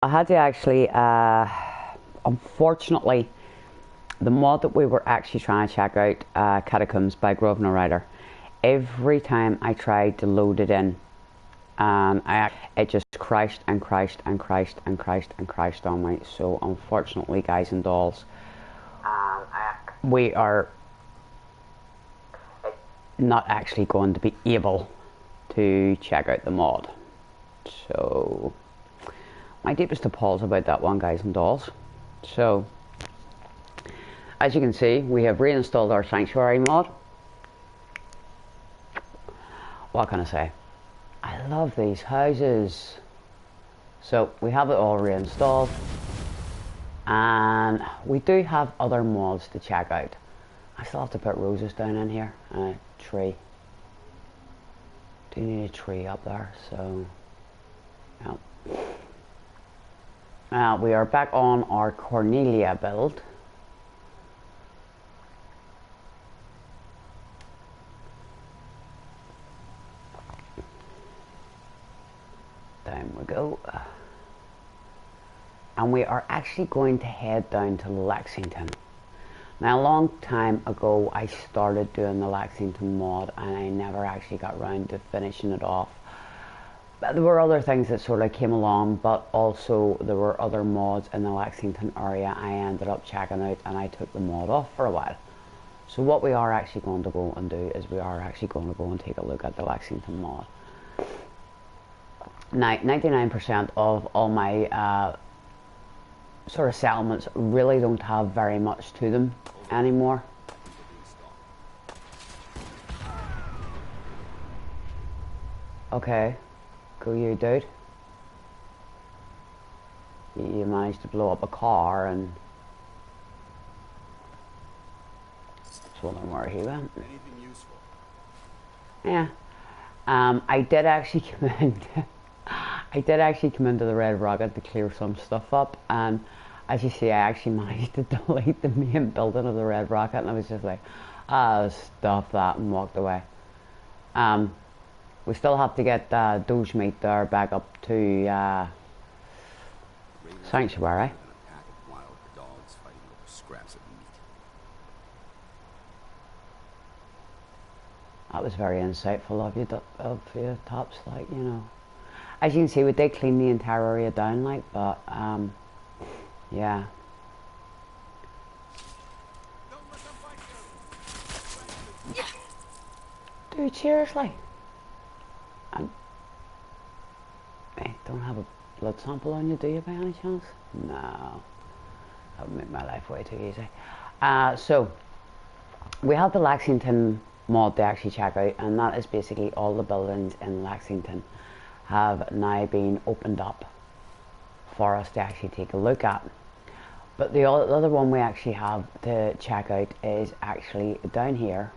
I had to actually, unfortunately, the mod that we were actually trying to check out, Catacombs by Grosvenor Rider, every time I tried to load it in, it just crashed and crashed and crashed and crashed and crashed on me. So unfortunately, guys and dolls, we are not actually going to be able to check out the mod. So my deepest apologies about that one, guys and dolls. So as you can see, we have reinstalled our Sanctuary mod. What can I say? I love these houses. So we have it all reinstalled, and we do have other mods to check out. I still have to put roses down in here and a tree. Do need a tree up there, so yeah. We are back on our Cornelia build. Down we go. And we are actually going to head down to Lexington. Now, a long time ago, I started doing the Lexington mod, and I never actually got around to finishing it off. But there were other things that sort of came along, but also there were other mods in the Lexington area I ended up checking out, and I took the mod off for a while. So what we are actually going to go and do is we are actually going to go and take a look at the Lexington mod. Now, 99% of all my sort of settlements really don't have very much to them anymore. Okay, go you, dude. You managed to blow up a car, and just wondering where he went. Anything useful? Yeah. I did actually come in. I did actually come into the Red Rocket to clear some stuff up, and as you see, I actually managed to delete the main building of the Red Rocket, and I was just like, stuff that, and walked away. We still have to get Doge Meat there back up to Sanctuary. That was very insightful of you, Tops, like, you know. As you can see, we did clean the entire area down, like, but, yeah. Dude, seriously? Hey, don't have a blood sample on you, do you, by any chance? No. That would make my life way too easy. So, we have the Lexington mod to actually check out, and that is basically all the buildings in Lexington have now been opened up for us to actually take a look at. But the other one we actually have to check out is actually down here,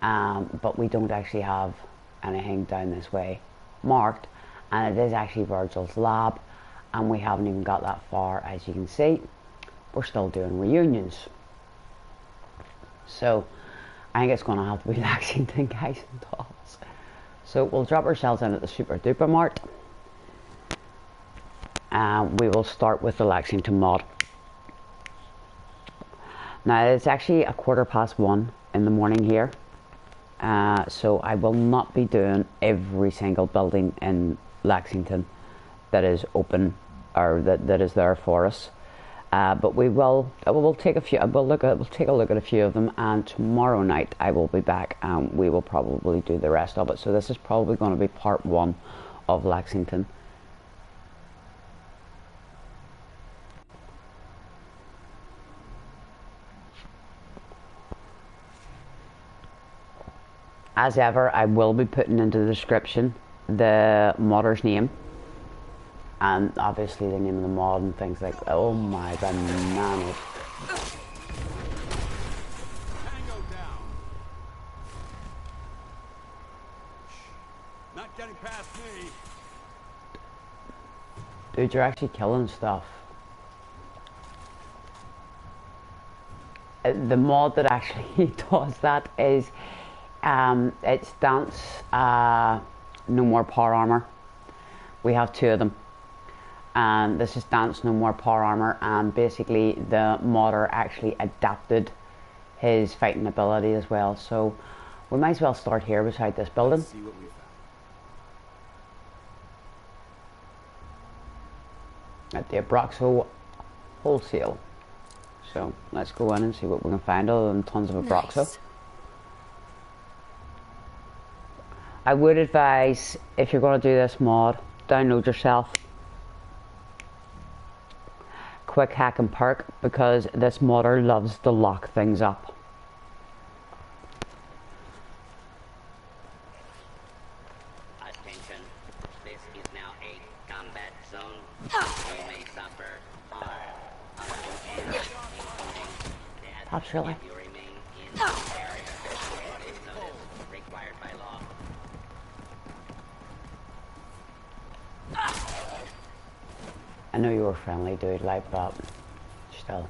but we don't actually have anything down this way marked, and it is actually Virgil's lab, and we haven't even got that far. As you can see, we're still doing reunions, so I think it's going to have to be Lexington, guys and dolls. So we'll drop ourselves in at the Super Duper Mart, and we will start with the Lexington mod. Now it's actually 1:15 in the morning here, so I will not be doing every single building in Lexington that is open, or that is there for us. But we'll take a few. We'll take a look at a few of them, and tomorrow night I will be back, and we will probably do the rest of it. So this is probably going to be part 1 of Lexington. As ever, I will be putting into the description the modder's name, and obviously the name of the mod and things like that. Oh my bananas. Not getting past me. Dude, you're actually killing stuff. The mod that actually does that is it's Dance No More Power Armor. We have 2 of them. and this is Dance No More Power Armor, and basically the modder actually adapted his fighting ability as well. So we might as well start here beside this building. Let's see what we found. At the Abraxo Wholesale. So let's go in and see what we can find other than tons of Abraxo. Nice. I would advise, if you're going to do this mod, download yourself Quick Hack and Perk, because this modder loves to lock things up. Attention, this is now a combat zone. You may suffer harm, including death Pops, really? if you remain in the area. This notice required by law. I know you were friendly, dude, like, but still.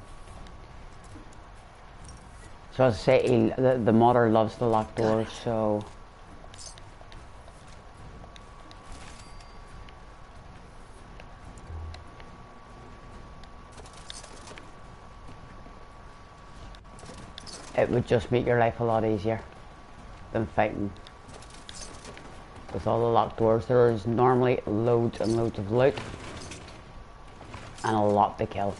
So as I say, the modder loves to lock doors, so... it would just make your life a lot easier than fighting with all the locked doors. There is normally loads and loads of loot and a lot to kill.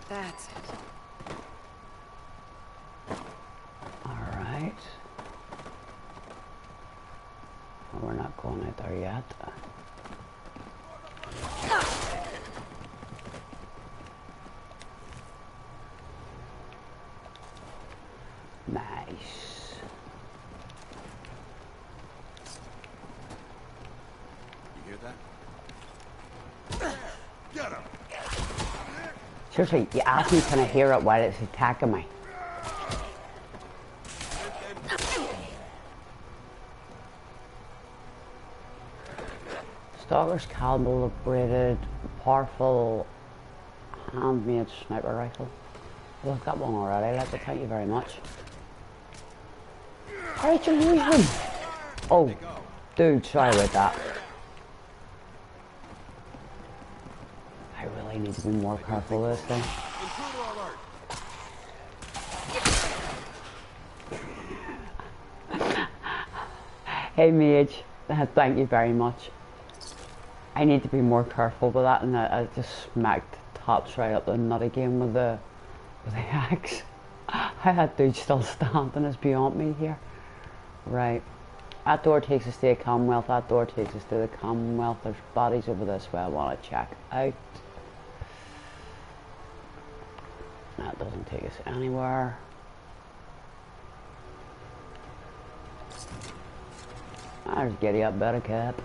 That's it. Alright. Well, we're not going out there yet. Nice. You hear that? Get him! Seriously, you asked me, can I hear it while it's attacking me? Stalker's calibrated, powerful handmade sniper rifle. Well, I've got one already, like, thank you very much. How did you lose them? Oh, dude, sorry about that. I really need to be more careful with this thing. Intruder alert! Hey, Mage, thank you very much. I need to be more careful with that, and I just smacked tops right up the nut again with the axe. How that dude still standing is beyond me here. Right. That door takes us to the Commonwealth. That door takes us to the Commonwealth. There's bodies over this way I want to check out. That doesn't take us anywhere. There's Giddy Up Better Cap.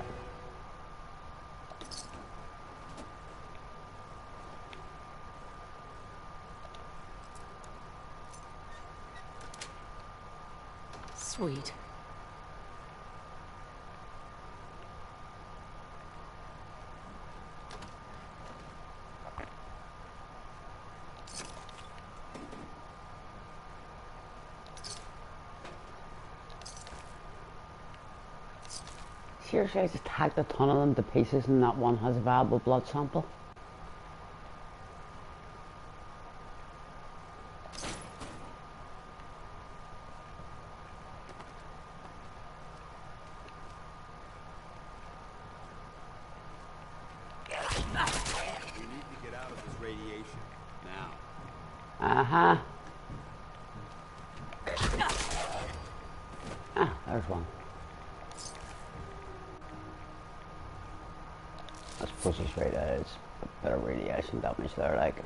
Sweet. Seriously, I just hacked a ton of them to pieces and not one has a viable blood sample. We need to get out of this radiation. Now. Uh-huh. Ah, there's one. I suppose he's right at it's a bit of radiation damage there, like.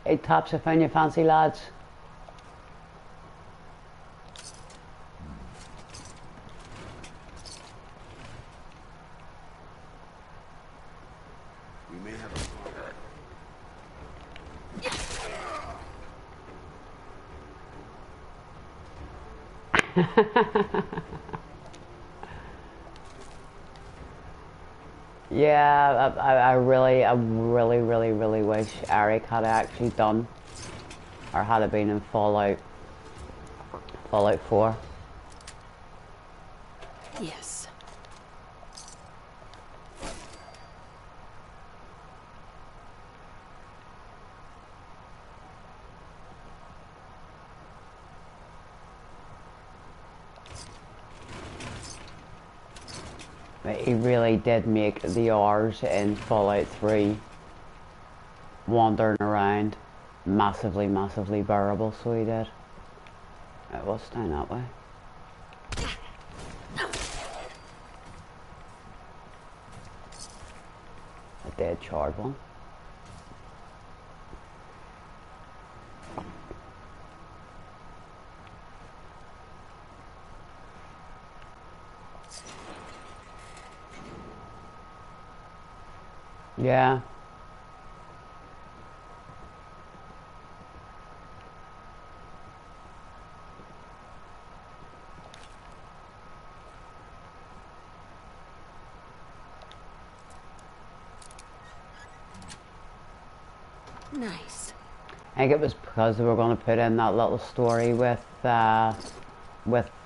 Hey Tops, I found you fancy lads. We may have a Yeah, I really wish Eric had actually done or had it been in Fallout 4. Yes. But he really did make the hours in Fallout 3 wandering around massively, massively bearable, so he did. It was down that way. A dead charred one. Yeah. Nice. I think it was because they were going to put in that little story with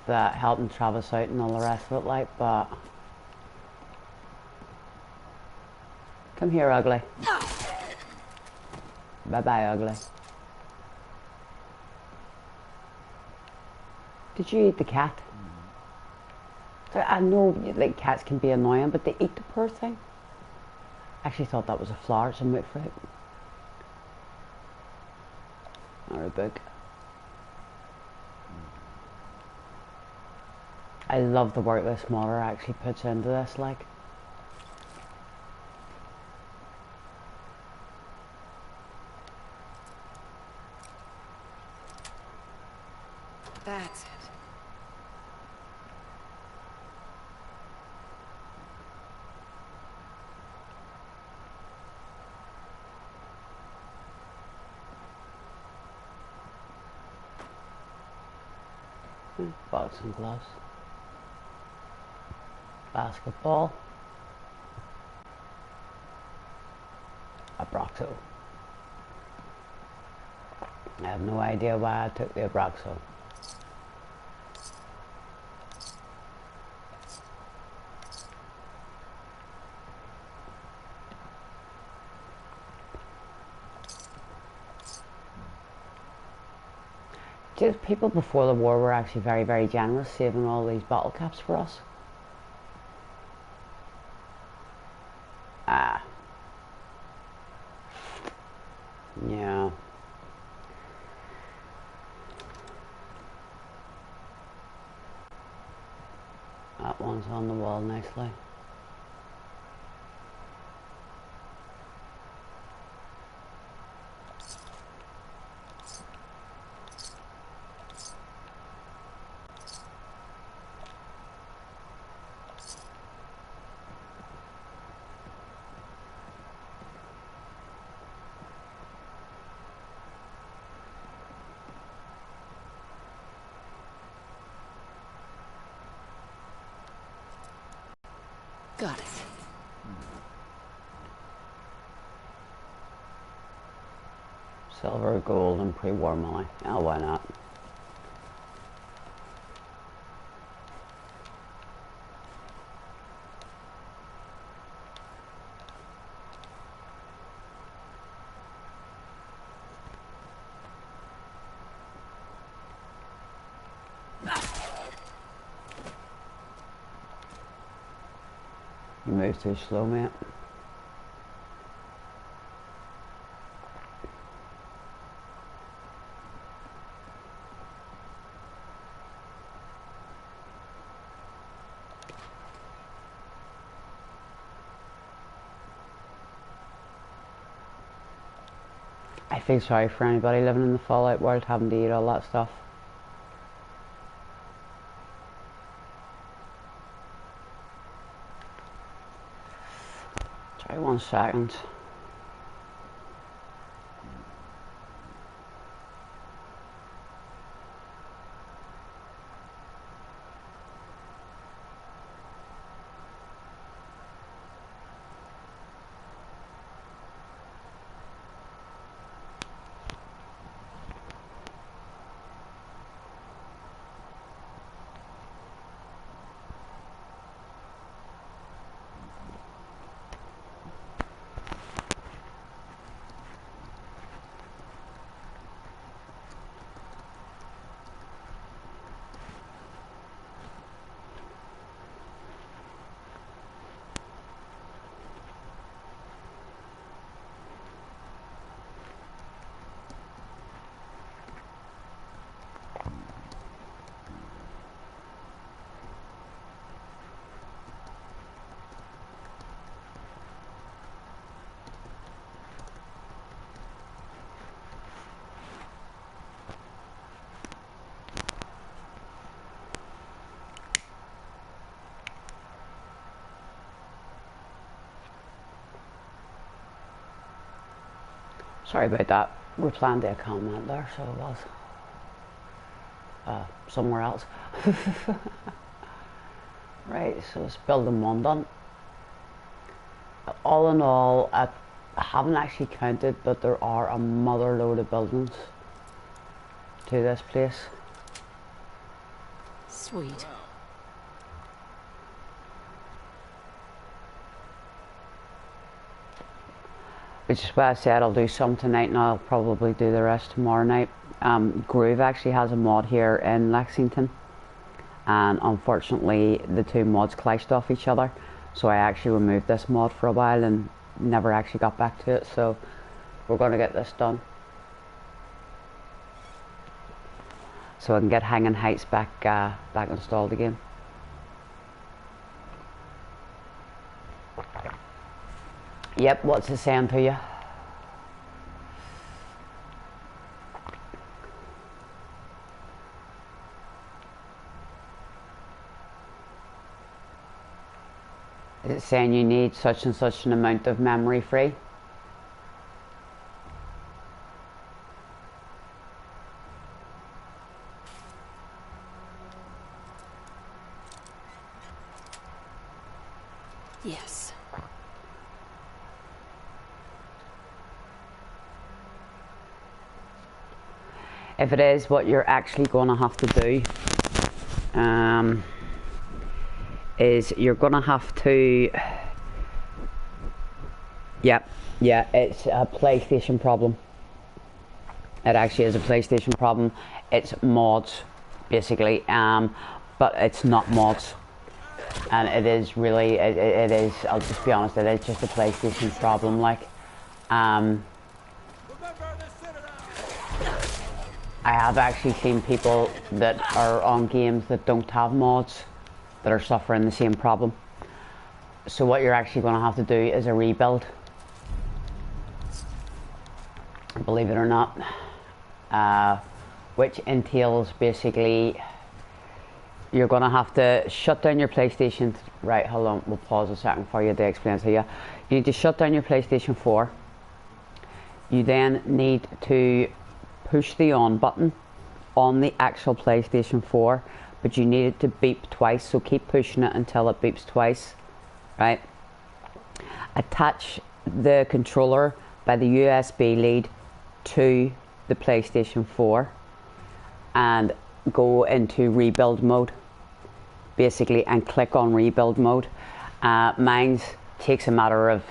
helping Travis out and all the rest of it, like, but... Come here, ugly. Bye-bye, ugly. Did you eat the cat? So I know, like, cats can be annoying, but they eat the poor thing. I actually thought that was a flower, it's a moot fruit. Or a book. I love the work this modder actually puts into this, like. That's it. Boxing gloves. Basketball. Abraxo. I have no idea why I took the Abraxo. Just people before the war were actually very, very generous, saving all these bottle caps for us. Ah. Yeah. That one's on the wall nicely. Got it. Silver, gold, and pre-war money. Oh, why not? You move too slow, mate. I feel sorry for anybody living in the Fallout world having to eat all that stuff. Sorry, 1 second. Sorry about that. Replying to a comment there, so it was somewhere else. Right, so it's building one done. All in all, I haven't actually counted, but there are a mother load of buildings to this place. Sweet. Which is why I said I'll do some tonight and I'll probably do the rest tomorrow night. Groove actually has a mod here in Lexington, and unfortunately the two mods clashed off each other, so I actually removed this mod for a while and never actually got back to it, so we're going to get this done so I can get Hanging Heights back installed again. Yep, what's it saying to you? Is it saying you need such and such an amount of memory free? Yes. If it is, what you're actually going to have to do is you're going to have to, yeah, it's a PlayStation problem. It actually is a PlayStation problem. It's mods, basically, but it's not mods. And it is really, it is, I'll just be honest, it is just a PlayStation problem, like, I have actually seen people that are on games that don't have mods that are suffering the same problem. So what you're actually going to have to do is a rebuild, believe it or not, which entails basically you're going to have to shut down your PlayStation. Right, hold on, we'll pause a second for you to explain to you. You need to shut down your PlayStation 4. You then need to push the on button on the actual PlayStation 4, but you need it to beep twice, so keep pushing it until it beeps twice, right? Attach the controller by the USB lead to the PlayStation 4 and go into rebuild mode, basically, and click on rebuild mode. Mine takes a matter of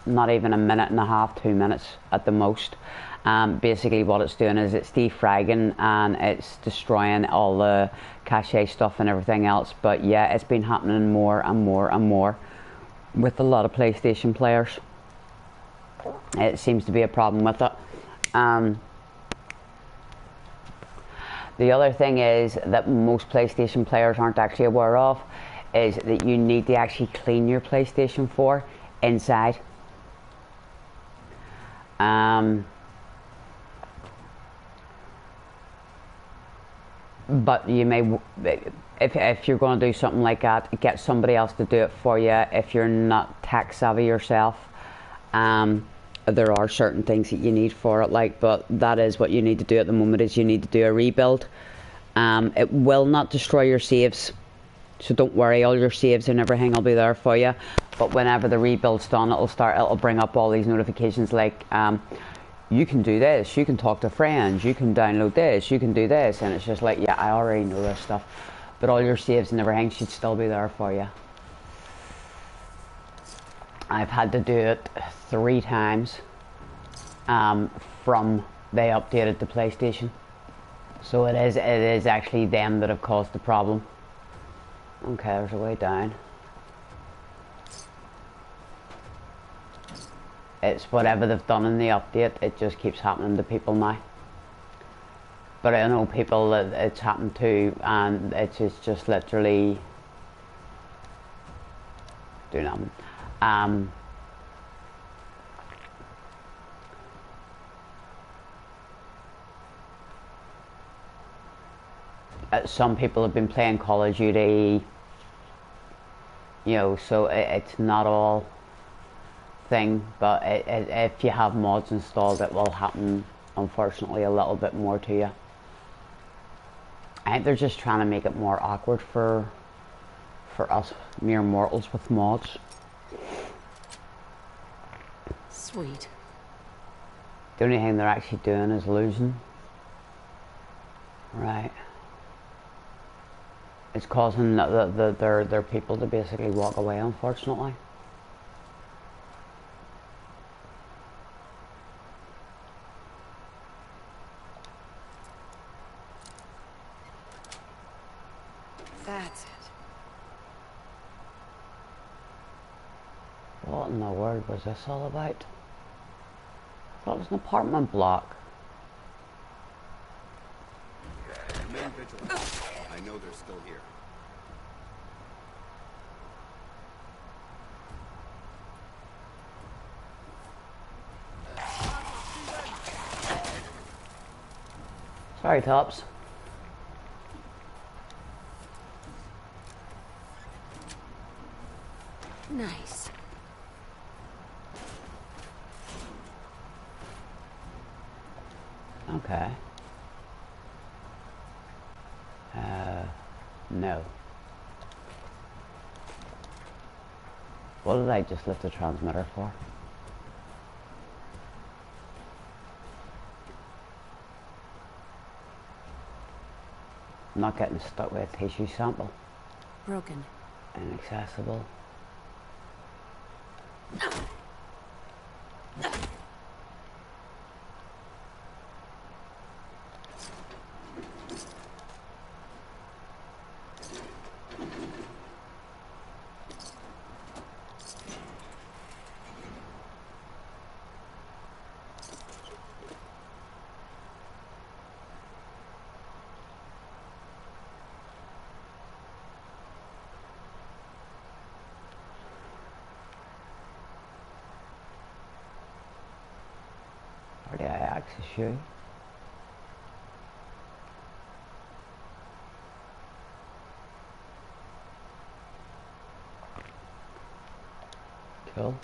not even a minute and a half, 2 minutes at the most. Basically what it's doing is it's defragging and it's destroying all the cache stuff and everything else. But yeah, it's been happening more and more and more with a lot of PlayStation players. It seems to be a problem with it. The other thing is that most PlayStation players aren't actually aware of is that you need to actually clean your PlayStation 4 inside. But you may, if you're going to do something like that, get somebody else to do it for you if you're not tech savvy yourself. There are certain things that you need for it, like, but that is what you need to do at the moment, is you need to do a rebuild. It will not destroy your saves, so don't worry, all your saves and everything will be there for you. But whenever the rebuild's done, it'll bring up all these notifications like, you can do this, you can talk to friends, you can download this, you can do this, and it's just like, yeah, I already know this stuff, but all your saves and everything should still be there for you. I've had to do it 3 times from they updated the PlayStation, so it is actually them that have caused the problem. Okay, there's a way down. It's whatever they've done in the update, it just keeps happening to people now. But I know people that it's happened to, and it's just literally doing nothing. Some people have been playing Call of Duty, you know, so it's not all thing, but if you have mods installed, it will happen, unfortunately, a little bit more to you. I think they're just trying to make it more awkward for us mere mortals with mods. Sweet. The only thing they're actually doing is losing. Right. It's causing their people to basically walk away, unfortunately. That's it. What in the world was this all about? I thought it was an apartment block. Remain vigilant. I know they're still here. Sorry, Tops. Nice. Okay. No. What did I just lift the transmitter for? I'm not getting stuck with a tissue sample. Broken. Inaccessible. Where did I access you? Cool.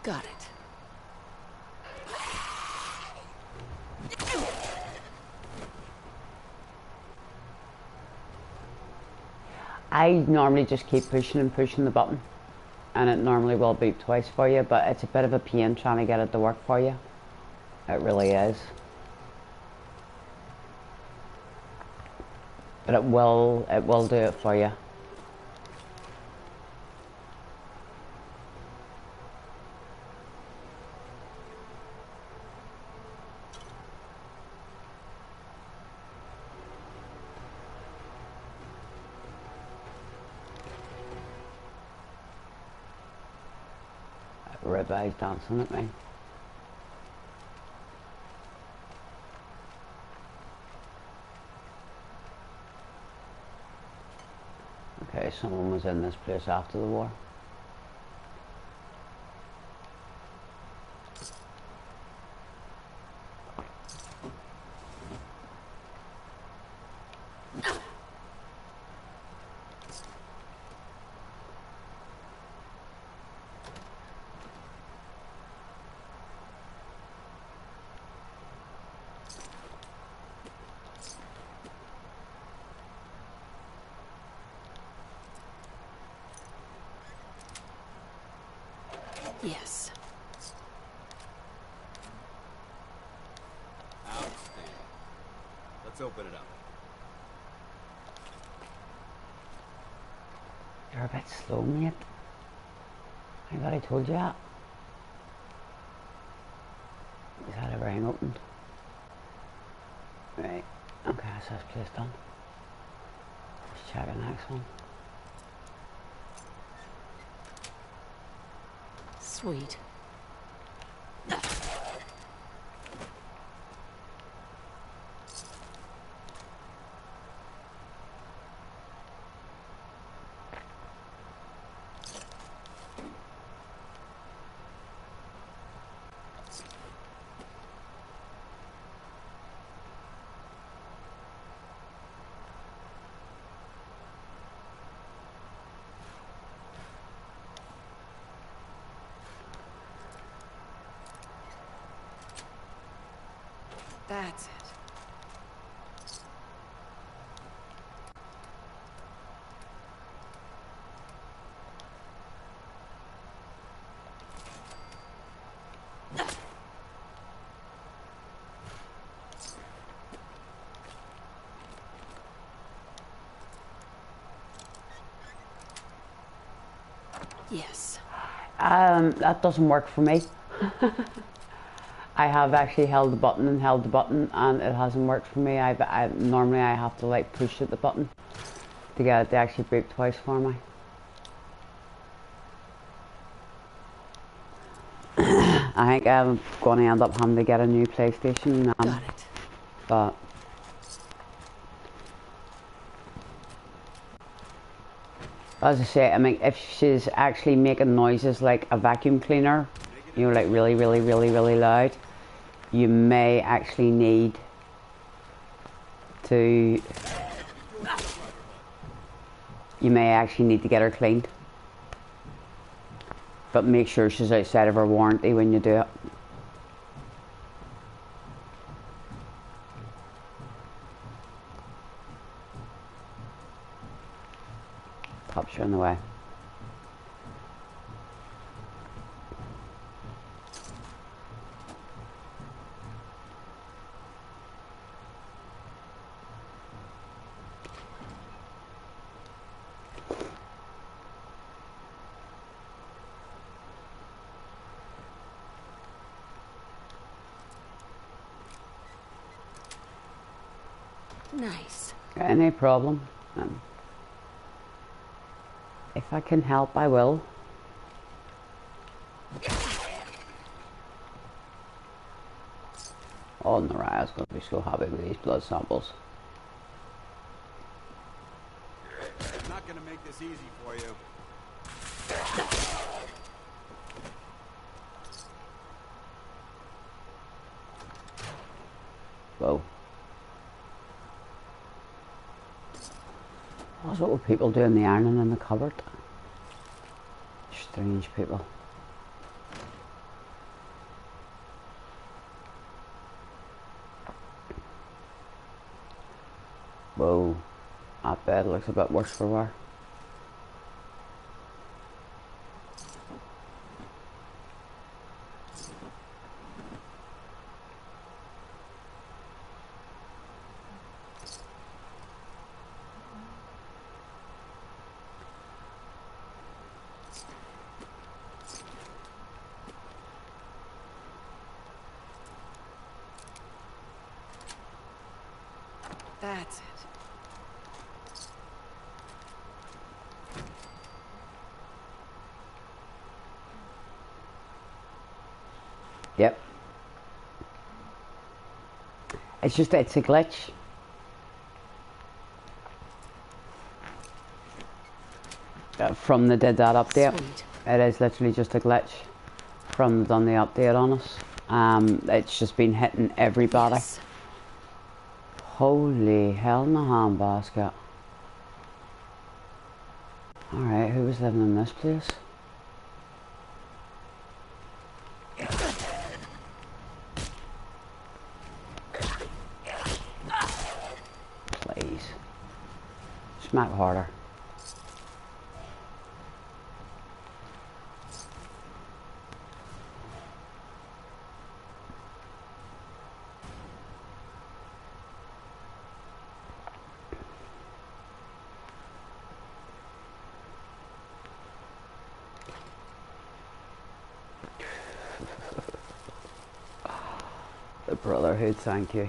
Got it. I normally just keep pushing and pushing the button, and it normally will beep twice for you, but it's a bit of a pain trying to get it to work for you. It really is. But it will do it for you. Ribeyes dancing at me. Okay, someone was in this place after the war. Yes. Outstanding. Let's open it up. You're a bit slow, mate. I thought I told you that. Is that everything opened? Right. Okay, so this place done. Let's check the next one. Sweet. That's it. Yes. That doesn't work for me. I have actually held the button and held the button, and it hasn't worked for me. Normally I have to like push at the button to get it to actually beep twice for me. I think I'm going to end up having to get a new PlayStation. Got it. But as I say, I mean, if she's actually making noises like a vacuum cleaner, you know, like really, really, really, really loud, you may actually need to, get her cleaned. But make sure she's outside of her warranty when you do it. Pops her in the way. Nice. Any problem? If I can help, I will. Oh, Naraya's going to be so happy with these blood samples. I'm not gonna make this easy for you. Whoa. That's what were people doing the ironing in the cupboard. Strange people. Whoa. That bed looks a bit worse for wear. That's it. Yep. It's a glitch. From the did that update. Sweet. It is literally just a glitch from done the update on us. It's just been hitting everybody. Yes. Holy hell in a handbasket. Alright, who was living in this place? Please. Smack harder. The Brotherhood, thank you.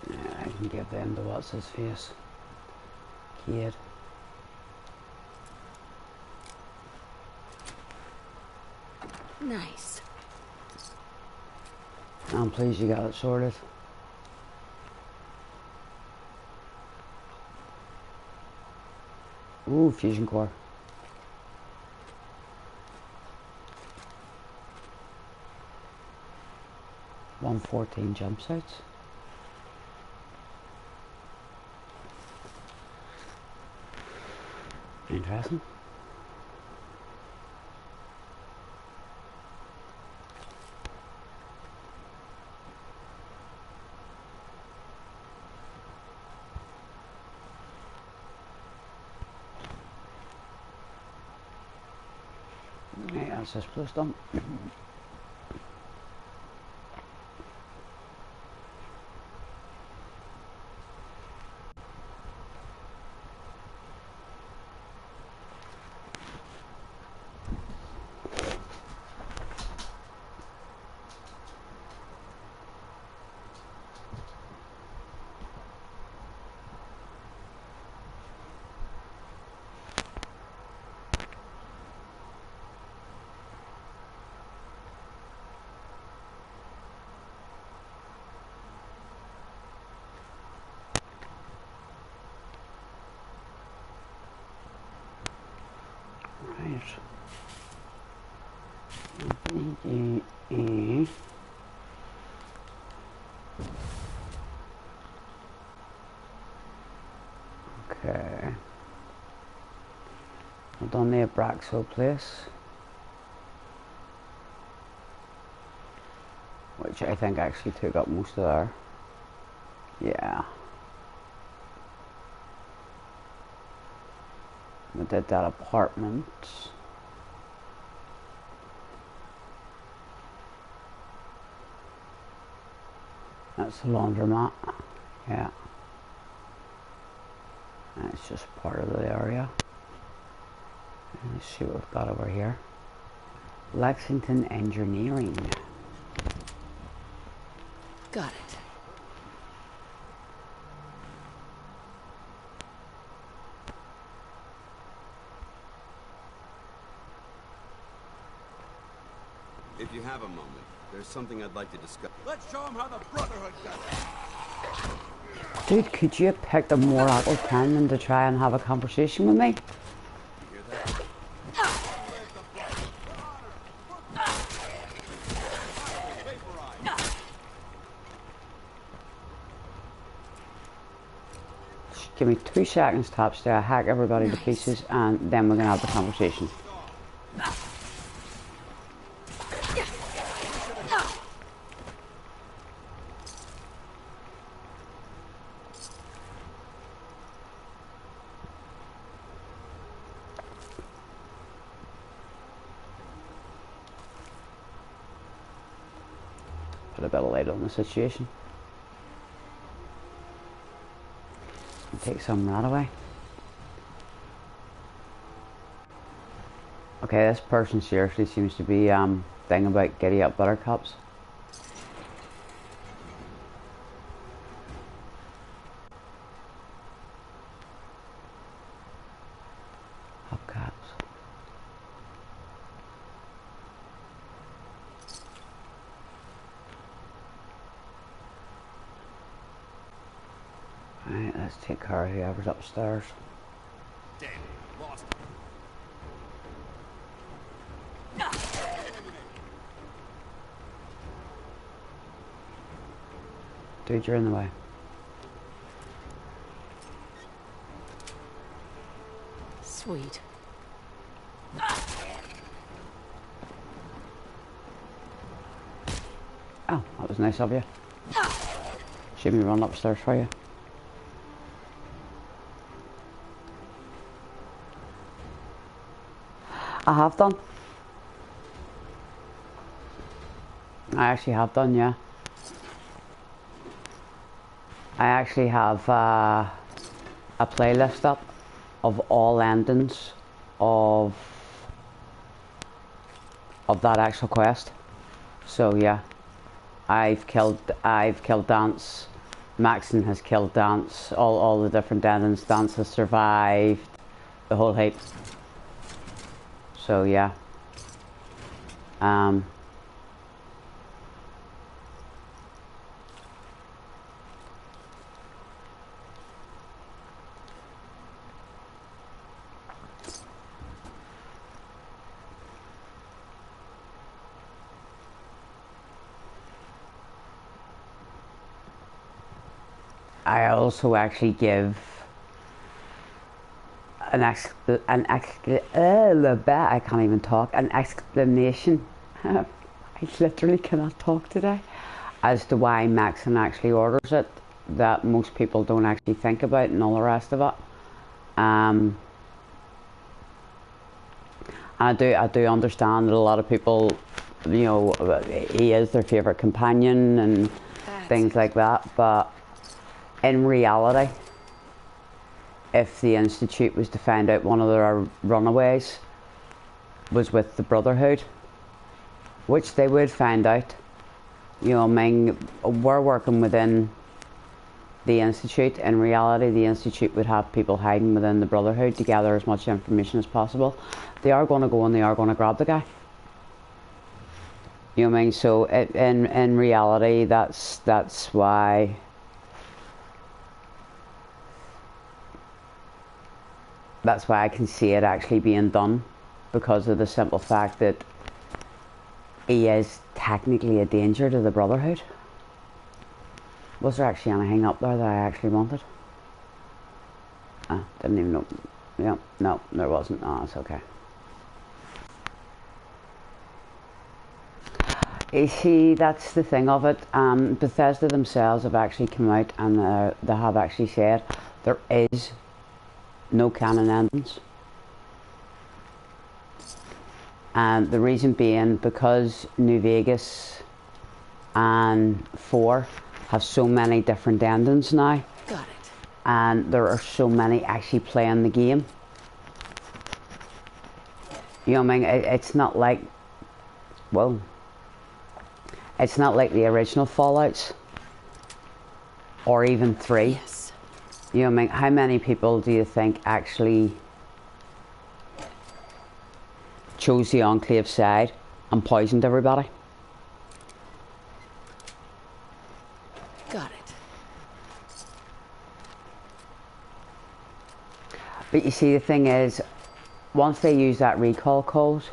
I can give them the what's his face. Kid. Nice. I'm pleased you got it sorted. Ooh, fusion core. $114 jump sites. Interesting. Right, that's this place done. Right. Okay. I've done the Abraxo place, which I think actually took up most of there. Yeah. We did that apartment. That's the laundromat. Yeah. That's just part of the area. Let's see what we've got over here. Lexington Engineering. Got it. If you have a moment, there's something I'd like to discuss. Let's show them how the Brotherhood does it. Dude, could you have picked a more awkward time than to try and have a conversation with me? You hear that? Just give me 2 seconds tops there, hack everybody to Nice. pieces, and then we're gonna have the conversation. Put a bit of light on the situation. And take some right away. Okay, this person seriously seems to be thinking about giddy up buttercups. Hubcaps. Alright, let's take care of whoever's upstairs. Damn, lost. Dude, you're in the way. Sweet. Oh, that was nice of you. Should me run upstairs for you. I have done. I actually have done, yeah. I actually have a playlist up of all endings of that actual quest. So yeah, I've killed Dance. Maxon has killed Dance. All the different endings. Dance has survived. The whole heap. So yeah. I also actually give I can't even talk, an explanation. I literally cannot talk today, as to why Maxon actually orders it, that most people don't actually think about, and all the rest of it. And I do understand that a lot of people, you know, he is their favourite companion and things like that, but in reality, if the Institute was to find out one of their runaways was with the Brotherhood, which they would find out, you know, I mean, we're working within the Institute. In reality, the Institute would have people hiding within the Brotherhood to gather as much information as possible. They are going to go and they are going to grab the guy. You know what I mean? So in reality, that's why. That's why I can see it actually being done, because of the simple fact that he is technically a danger to the Brotherhood. Was there actually anything up there that I actually wanted? Didn't even know. Yeah, no, there wasn't. Oh, it's okay. You see, that's the thing of it. Bethesda themselves have actually come out and they have actually said there is no canon endings. And the reason being because New Vegas and 4 have so many different endings now. Got it. And there are so many actually playing the game. You know what I mean? It's not like, well, it's not like the original Fallouts or even 3. Yes. You know what I mean? How many people do you think actually chose the Enclave side and poisoned everybody? Got it. But you see, the thing is, once they use that recall code,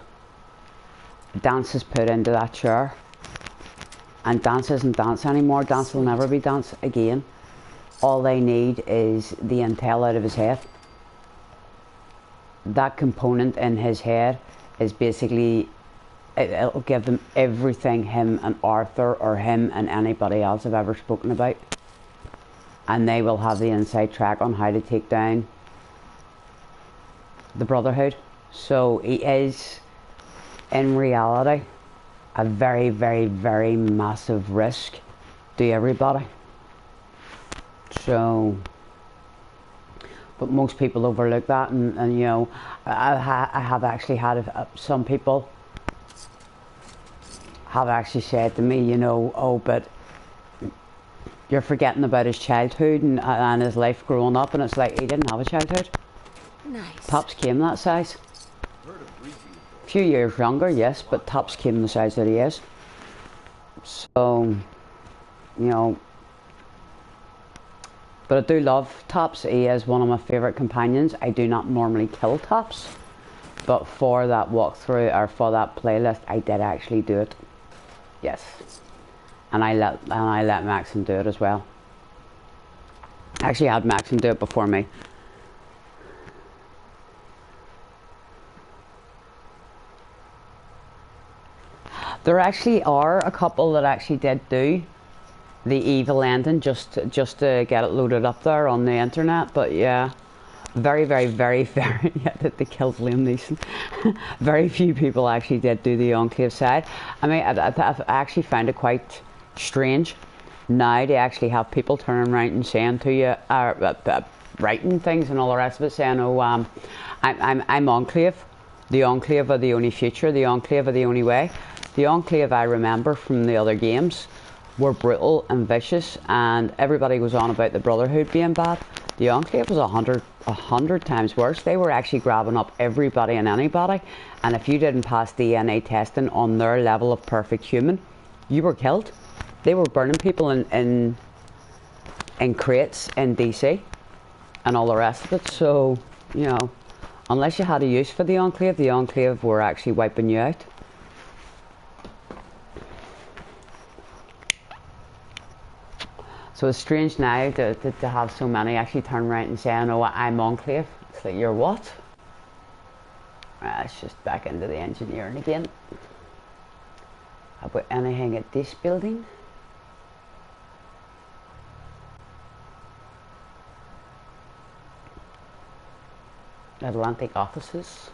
Dance is put into that chair, and Dance isn't Dance anymore. Dance will never be Dance again. All they need is the intel out of his head. That component in his head is basically, it'll give them everything him and Arthur or him and anybody else have ever spoken about. And they will have the inside track on how to take down the Brotherhood. So he is, in reality, a very, very, very massive risk to everybody. So, but most people overlook that, and you know, I have actually had some people have actually said to me, you know, oh, but you're forgetting about his childhood and his life growing up, and it's like, he didn't have a childhood. Nice. Tops came that size. A few years younger, yes, but Tops came the size that he is. So, you know, but I do love Tops. He is one of my favourite companions. I do not normally kill Tops, but for that walkthrough or for that playlist, I did actually do it. Yes, and I let Maxon do it as well. Actually, I had Maxon do it before me. There actually are a couple that actually did do the evil ending just to get it loaded up there on the internet, but yeah, very, very, very, very, yeah, they killed Liam Neeson. Very few people actually did do the Enclave side. I mean, I've actually found it quite strange now to actually have people turning around and saying to you, writing things and all the rest of it, saying, oh, I'm Enclave. The Enclave are the only future. The Enclave are the only way. The Enclave I remember from the other games were brutal and vicious, and everybody goes on about the Brotherhood being bad. The Enclave was 100 times worse. They were actually grabbing up everybody and anybody, and if you didn't pass DNA testing on their level of perfect human, you were killed. They were burning people in crates in DC and all the rest of it. So, you know, unless you had a use for the Enclave were actually wiping you out. So it's strange now to have so many actually turn around and say, "I know I'm Enclave." It's like, you're what? It's just back into the engineering again. About anything at this building? Atlantic offices.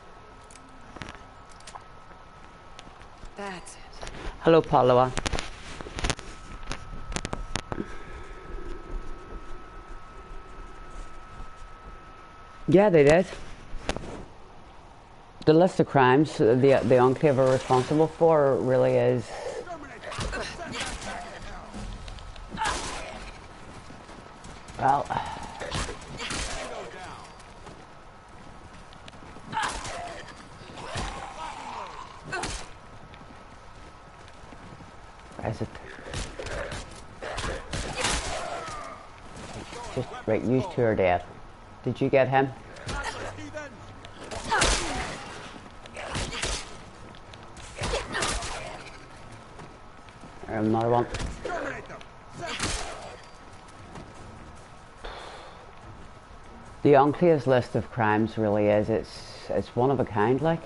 That's it. Hello, Paula. Yeah, they did. The list of crimes the Enclave are responsible for really is... Well... Where is it? Just, right, you two are dead. Did you get him? Another one. The Enclave's list of crimes really is, it's one of a kind, like.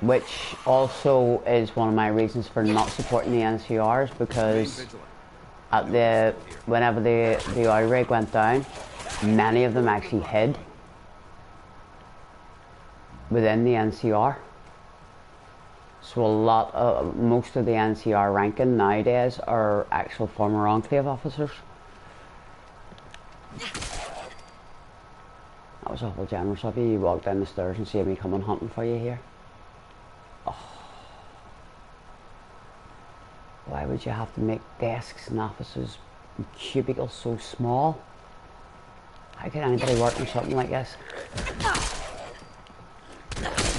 Which also is one of my reasons for not supporting the NCRs, because at whenever the oil rig went down, many of them actually hid within the NCR. So most of the NCR ranking nowadays are actual former Enclave officers. That was awful generous of you. You walked down the stairs and see me coming hunting for you here. Oh. Why would you have to make desks and offices and cubicles so small? How can anybody work in something like this?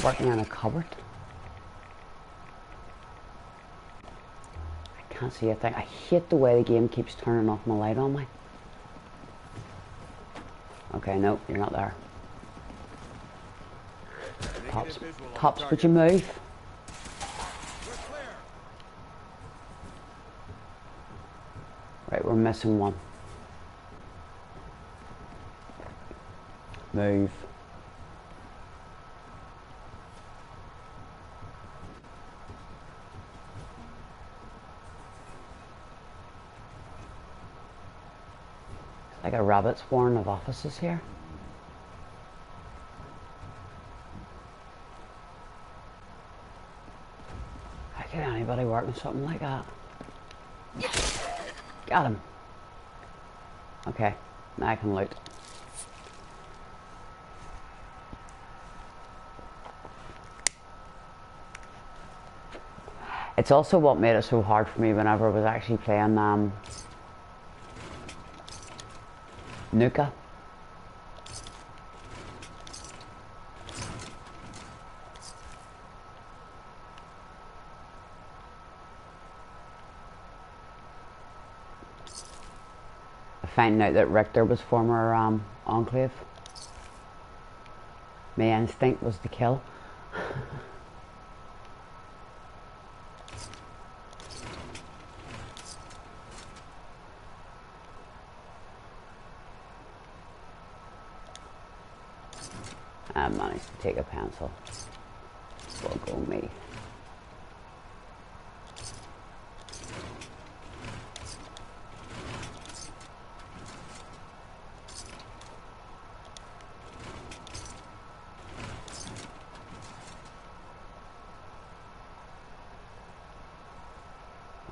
Working in a cupboard? I can't see a thing. I hate the way the game keeps turning off my light on me. Okay, no, you're not there. Tops, would you move? Right, we're missing one. Move. It's like a rabbit's warren of offices here. How can anybody work on something like that? Got him. Okay, now I can loot. It's also what made it so hard for me whenever I was actually playing Nuka. Finding out that Richter was former Enclave. My instinct was to kill. I managed to take a pencil. Well, go me.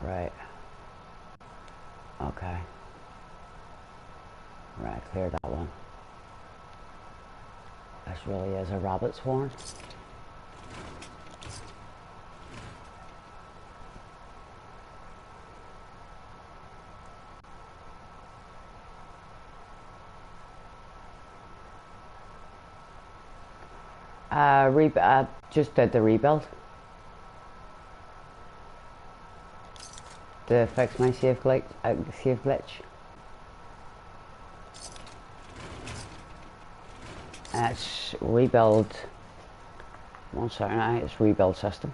Right. Okay. Right, cleared that one. This really is a rabbit's warren. Just did the rebuild to fix my save glitch. It's rebuild 1 second, it's rebuild system.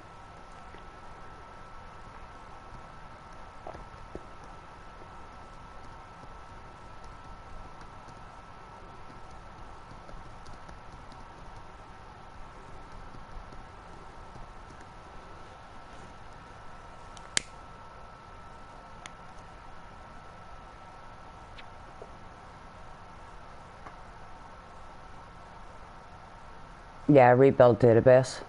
Yeah, rebuild database.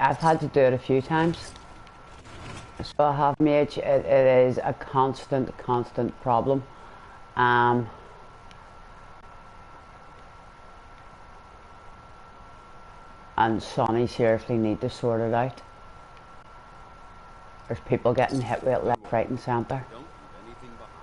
I've had to do it a few times. So I have, mate. It is a constant problem. And Sonny seriously need to sort it out. There's people getting hit with it left, right and centre. Don't leave anything behind.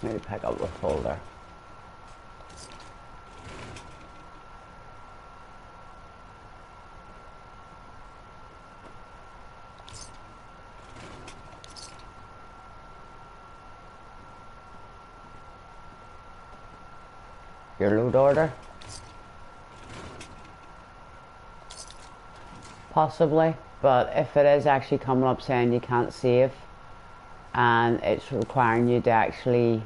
Maybe pick up the folder. Your loot order? Possibly, but if it is actually coming up saying you can't save and it's requiring you to actually,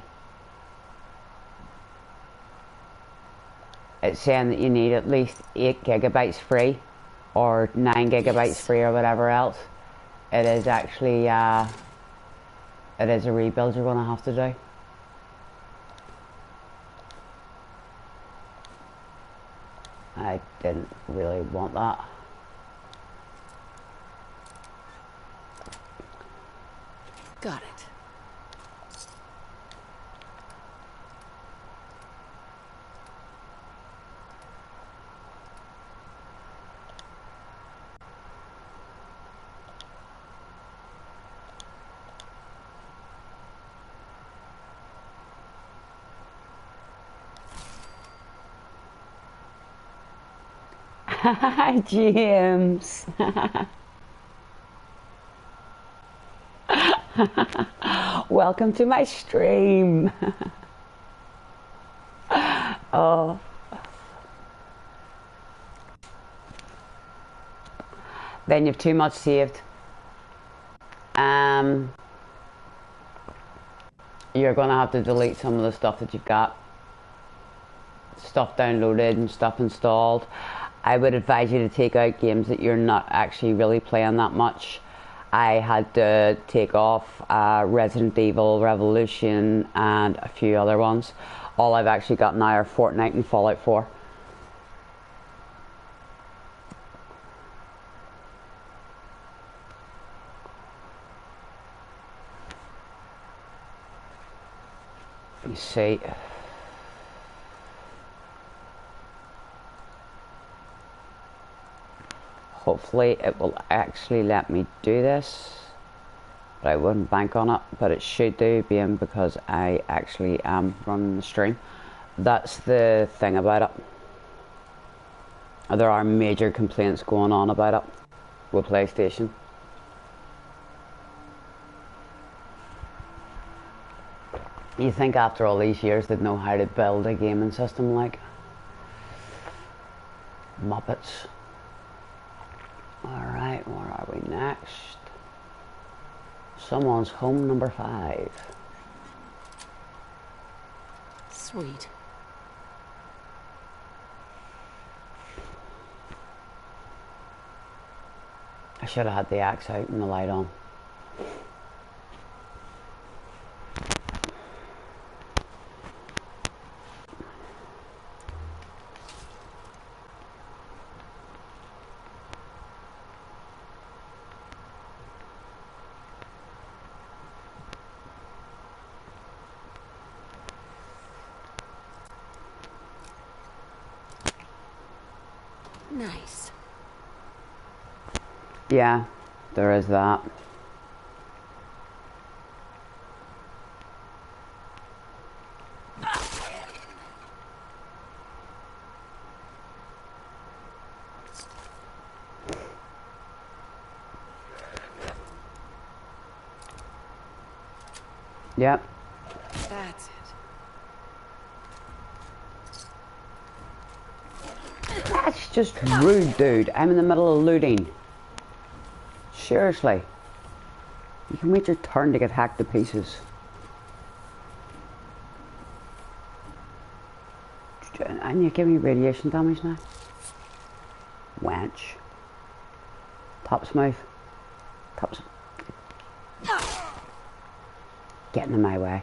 it's saying that you need at least 8 gigabytes free or 9 gigabytes free or whatever else, it is actually it is a rebuild you're going to have to do. I didn't really want that. Got it. Hi, James. Welcome to my stream. Oh. Then you've too much saved. you're gonna have to delete some of the stuff that you've got. Stuff downloaded and stuff installed. I would advise you to take out games that you're not actually really playing that much. I had to take off Resident Evil Revolution and a few other ones. All I've actually got now are Fortnite and Fallout 4. You see, hopefully it will actually let me do this, but I wouldn't bank on it, but it should do, being because I actually am running the stream. That's the thing about it. There are major complaints going on about it with PlayStation. You think after all these years they'd know how to build a gaming system like Muppets. Alright, where are we next? Someone's home number 5. Sweet. I should have had the axe out and the light on. Nice. Yeah, there is that. Yep. That's it. That's just rude, dude. I'm in the middle of looting. Seriously. You can wait your turn to get hacked to pieces. And you give me radiation damage now? Wench. Top smooth. Getting in my way.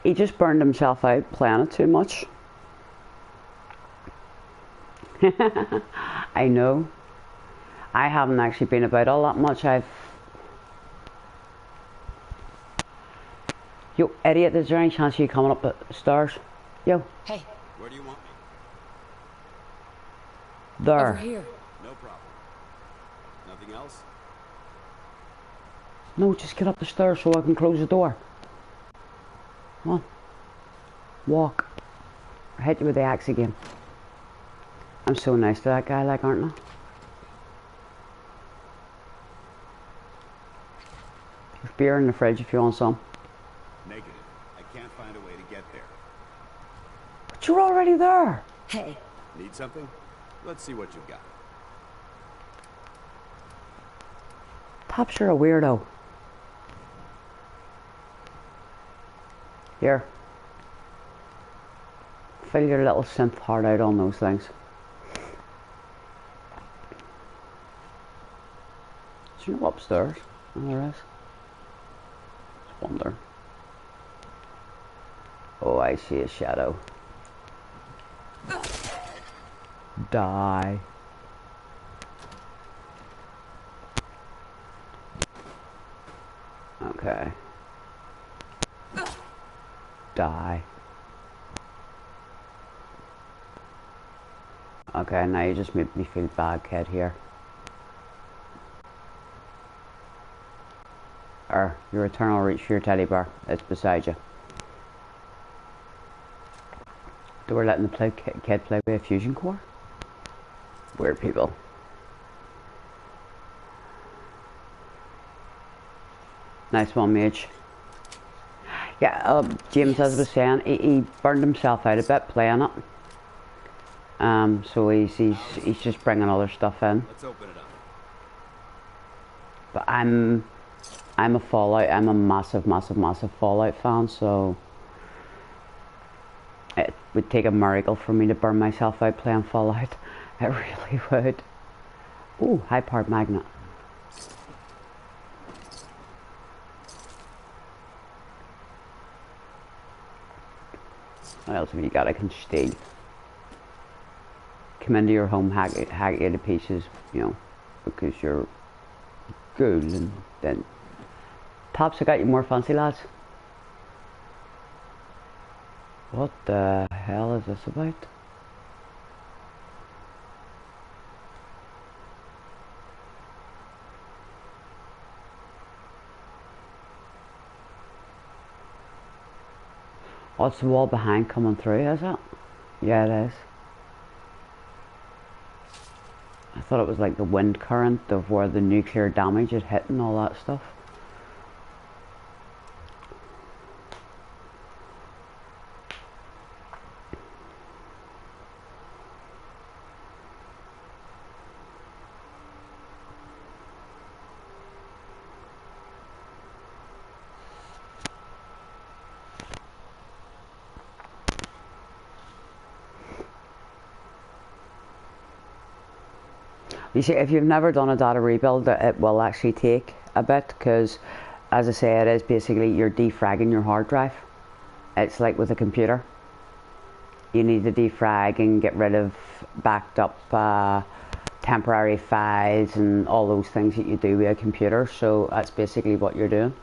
He just burned himself out playing it too much. I know. I haven't actually been about all that much. Yo, idiot, is there any chance of you coming up the stairs? Yo. Hey. Where do you want me? There. Over here. No problem. Nothing else? No, just get up the stairs so I can close the door. Come on. Walk. I'll hit you with the axe again. I'm so nice to that guy, like, aren't I? There's beer in the fridge if you want some. Negative. I can't find a way to get there. But you're already there. Hey. Need something? Let's see what you've got. Pops, you're a weirdo. Here. Fill your little synth heart out on those things. Is there no upstairs? Oh, there is. Just wonder. Oh, I see a shadow. Die. Okay. Die. Okay, now you just made me feel bad, kid, here. or your eternal reach for your teddy bear. It's beside you. They were letting the kid play with a fusion core. Weird people. Nice one, Mage. Yeah, James, as I was saying, he burned himself out a bit playing it. So he's just bringing other stuff in. Let's open it up. But I'm a Fallout. I'm a massive Fallout fan. So it would take a miracle for me to burn myself out playing Fallout. It really would. Ooh, high-powered magnet. What else have you got I can steal? Come into your home, hack you to pieces, you know, because you're good, and then Tops have got you more fancy, lads. What the hell is this about? What's the wall behind coming through, is it? Yeah, it is. I thought it was like the wind current of where the nuclear damage had hit and all that stuff. You see, if you've never done a data rebuild, it will actually take a bit, because, as I say, it is basically you're defragging your hard drive. It's like with a computer. You need to defrag and get rid of backed up temporary files and all those things that you do with a computer. So that's basically what you're doing.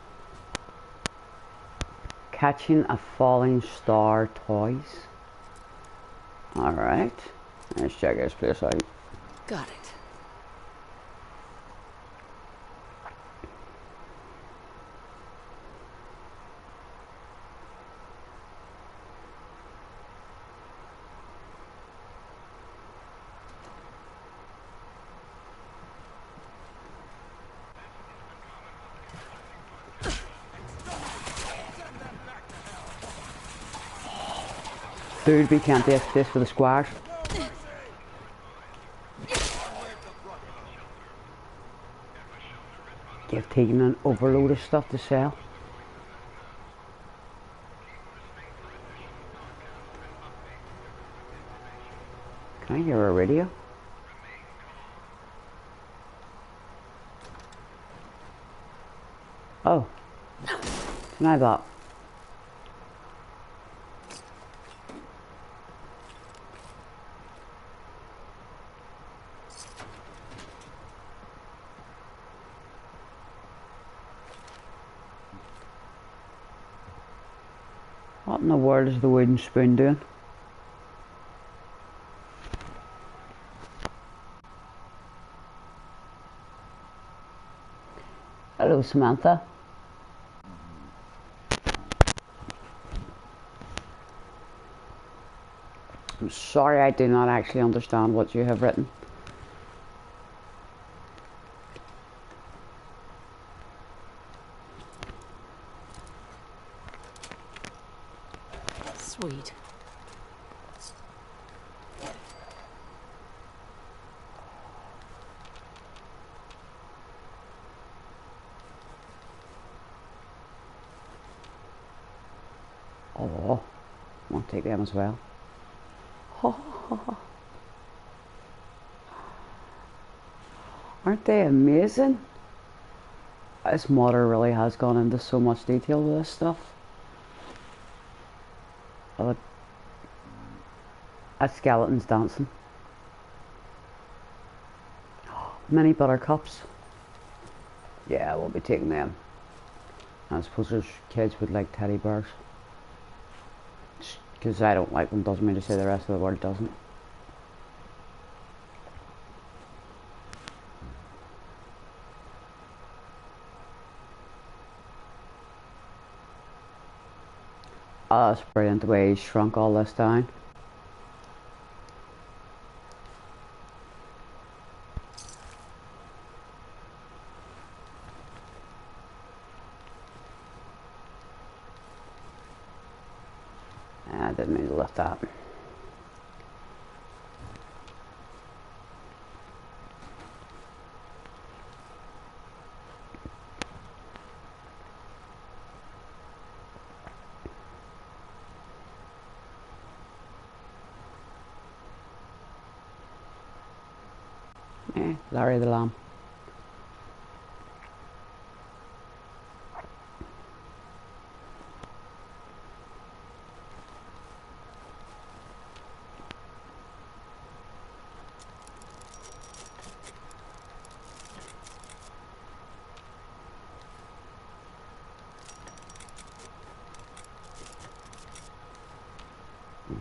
Catching a falling star toys. Alright, let's check this place out. Got it. Dude, we can't do this for the squash. Give Tegan an overload of stuff to sell. Can I hear a radio? Oh. Can I that? What in the world is the wooden spoon doing? Hello, Samantha. I'm sorry, I do not actually understand what you have written. Sweet. Oh, I want to take them as well. Aren't they amazing? This modder really has gone into so much detail with this stuff. Oh, that skeleton's dancing. Mini buttercups. Yeah, we'll be taking them. I suppose there's kids would like teddy bears. Because I don't like them doesn't mean to say the rest of the world doesn't. that's brilliant the way he shrunk all this down. I didn't mean to lift that. Yeah, Larry the Lamb.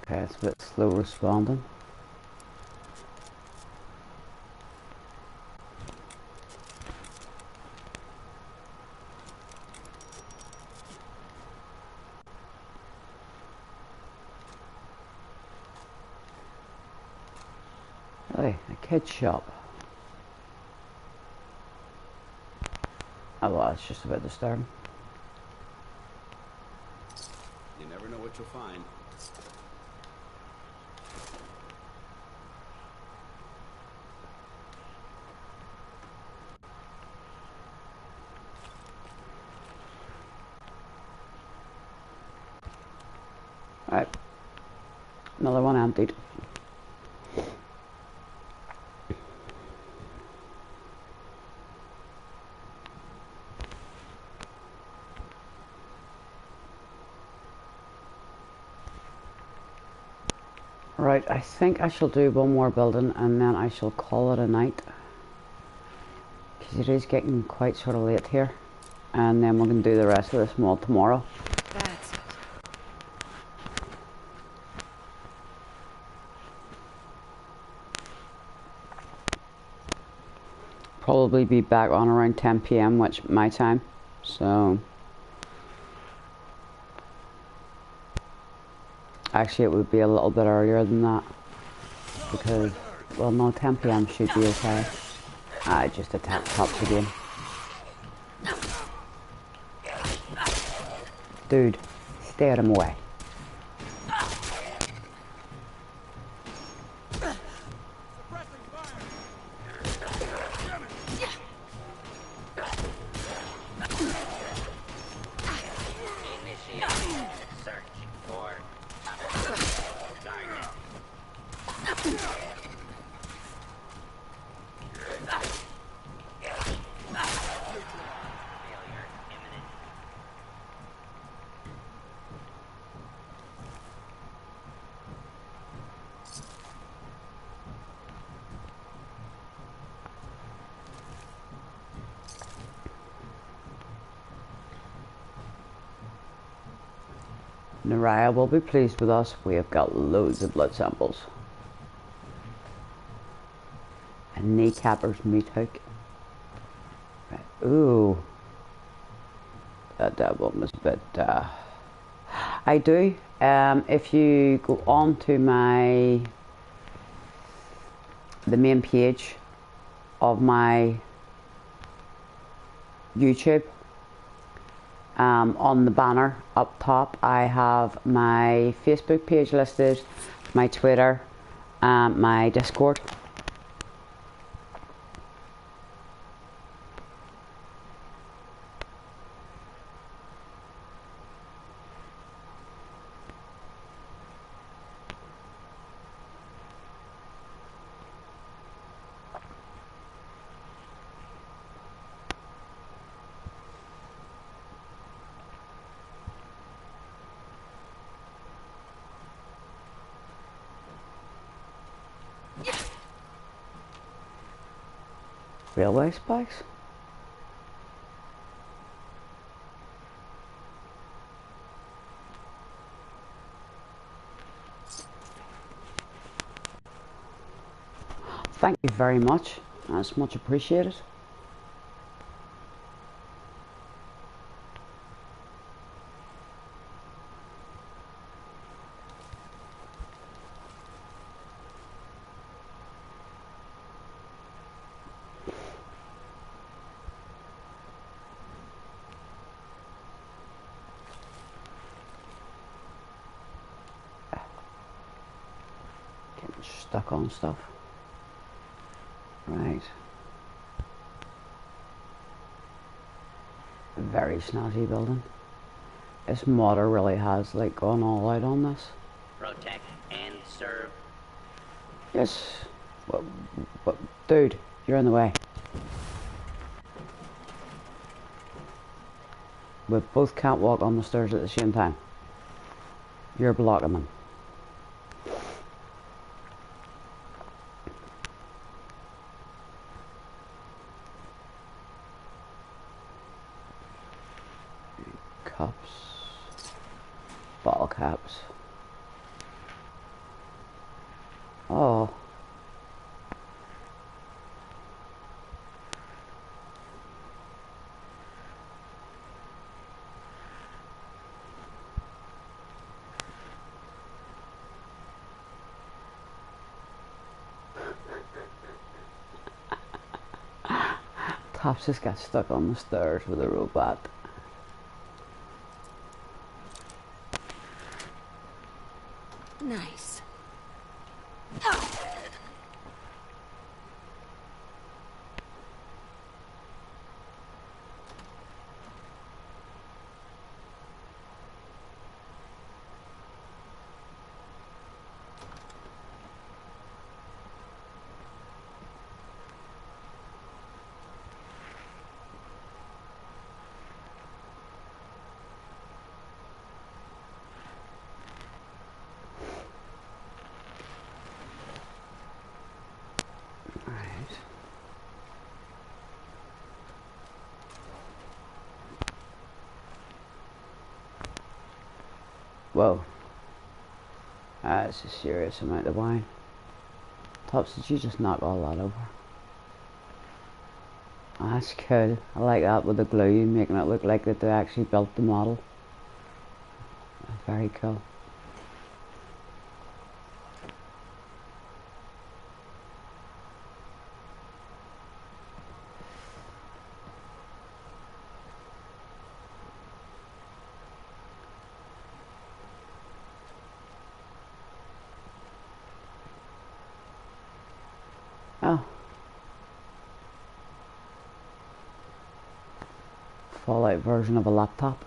Okay, it's a bit slow responding. Hey, a kid's shop. Oh well, it's just a bit disturbing. You never know what you'll find. Alright. Another one emptied. Right, I think I shall do one more building and then I shall call it a night. Because it is getting quite sort of late here. And then we're going to do the rest of this mod tomorrow. That's it. Probably be back on around 10 PM, which my time. So actually it would be a little bit earlier than that. Because, well no, 10 PM should be okay. I just attacked tops again. Dude, stay out of my way. Initiate search for target. Failure imminent. Naraya will be pleased with us. We have got loads of blood samples. A kneecapper's meat hook. Right. Ooh. That one was a bit... I do. If you go on to the main page of my YouTube, on the banner up top I have my Facebook page listed, my Twitter, my Discord. Railway spikes? Thank you very much. That's much appreciated. stuck on stuff. Right. Very snazzy building. This modder really has like gone all out on this. Protect and serve. Yes. But dude, you're in the way. We both can't walk on the stairs at the same time. You're blocking them. Cups. Bottle caps. Oh. Tops just got stuck on the stairs with a robot. Nice. Whoa. That's a serious amount of wine. Tops, did you just knock all that over? Oh, that's cool. I like that with the glue, making it look like that they actually built the model. That's very cool. Oh. Fallout version of a laptop.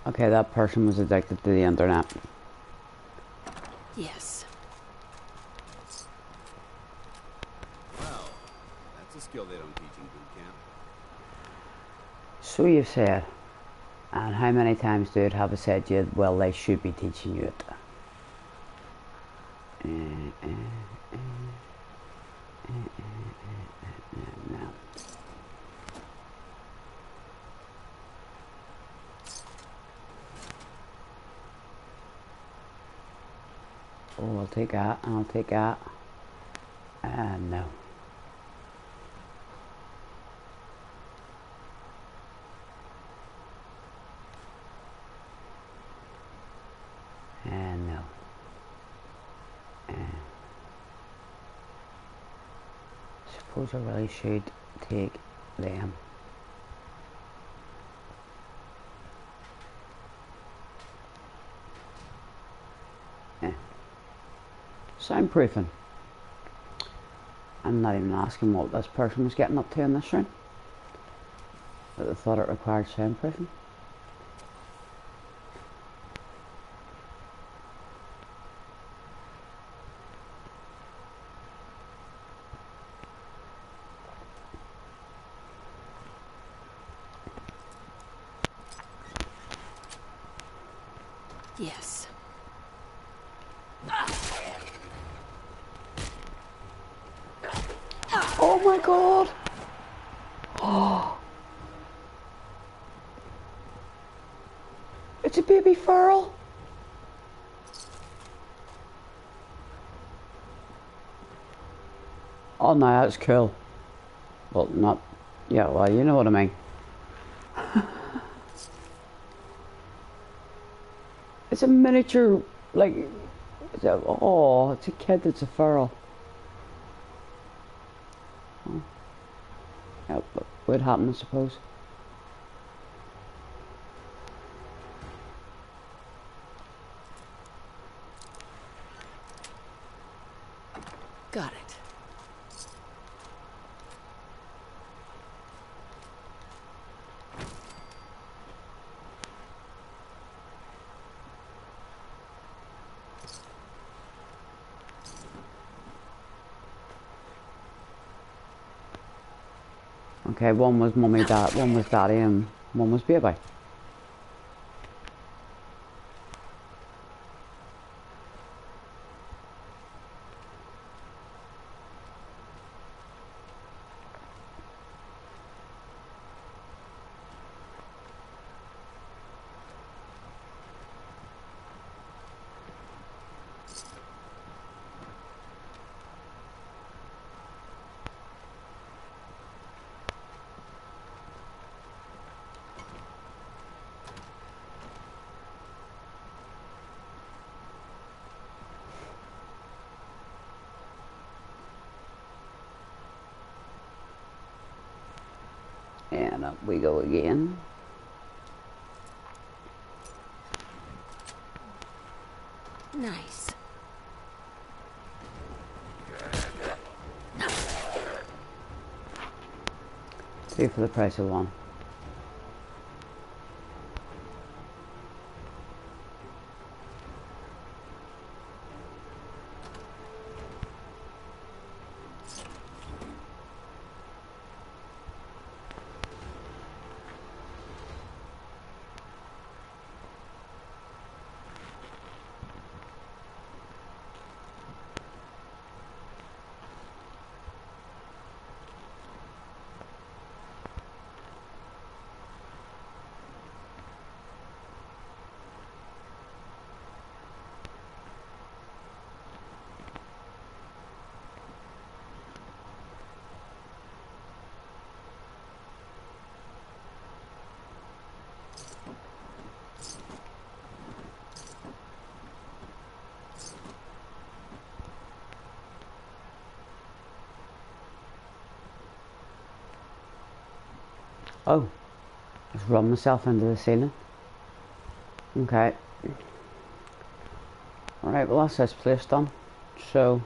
Okay, that person was addicted to the internet. Yes. Well, that's a skill they don't teach in boot camp. So you said, and how many times, dude, have I said to you, well, they should be teaching you it? No. Oh, I'll take that, and I'll take that. No. And no. Suppose I really should take them. Soundproofing. I'm not even asking what this person was getting up to in this room. But they thought it required soundproofing. Yes. Oh my god! Oh. It's a baby feral! Oh no, that's cool. Well, not... Yeah, well, you know what I mean. It's a miniature, like... Oh, it's a kid that's a feral. Oh. Yep, would happen, I suppose. Got it. Okay, one was mummy, dad, one was daddy, and one was baby. And up we go again. Nice. 2 for the price of 1. Oh, I've run myself into the ceiling. Okay. Alright, well that's this place done. So,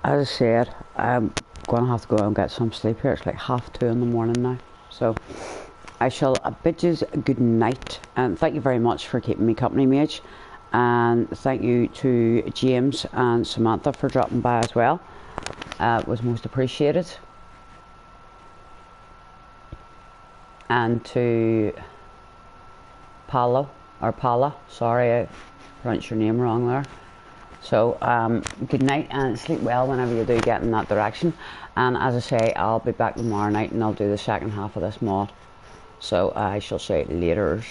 as I said, I'm going to have to go out and get some sleep here. It's like 2:30 in the morning now. So, I shall bid you good night. And thank you very much for keeping me company, mate. And thank you to James and Samantha for dropping by as well. It was most appreciated. And to Paula, sorry I pronounced your name wrong there. So good night and sleep well whenever you do get in that direction. And as I say, I'll be back tomorrow night and I'll do the second half of this mod. So I shall say later.